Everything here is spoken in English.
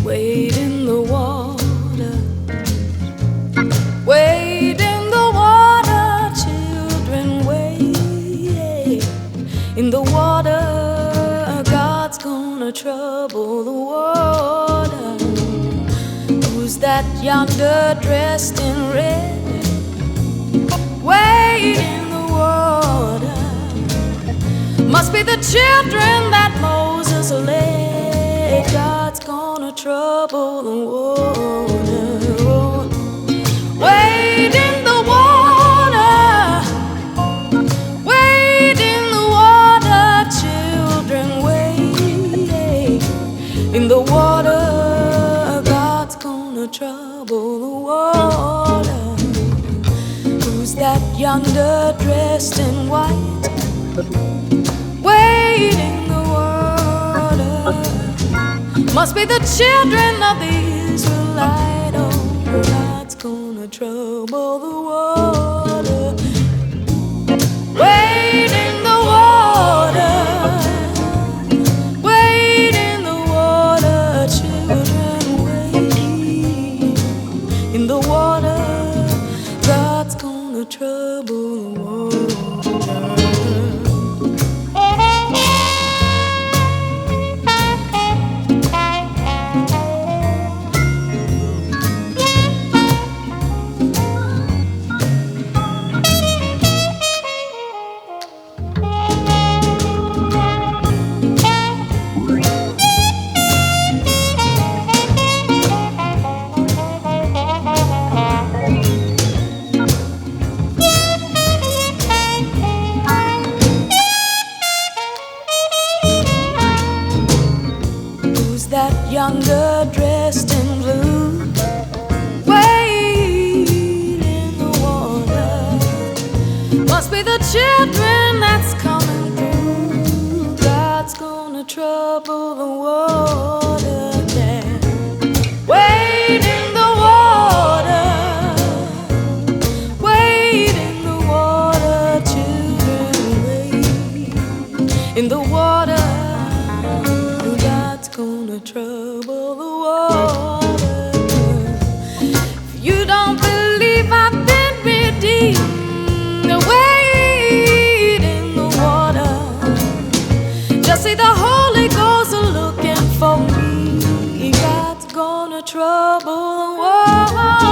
Wade in the water, wade in the water, children, wade in the water. God's gonna trouble the water. Who's that yonder dressed in red? Wade in the water. Must be the children that Moses led. God's gonna trouble the water. Wade in the water, wade in the water, children, wade in the water. God's gonna trouble the water. Who's that yonder dressed in white? Wade in the water. Must be the children of the Israelite. Oh, God's gonna trouble the water. Wade in the water, wade in the water, children, wade in the water. God's gonna trouble the water. Yonder dressed in blue, wade in the water. Must be the children that's coming through. God's gonna trouble the water. Yeah. Wade in the water, wade in the water, children, wade in the water. God's gonna trouble the water. If you don't believe I've been redeemed, wade in the water. Just see the Holy Ghost looking for me. God's gonna trouble the water.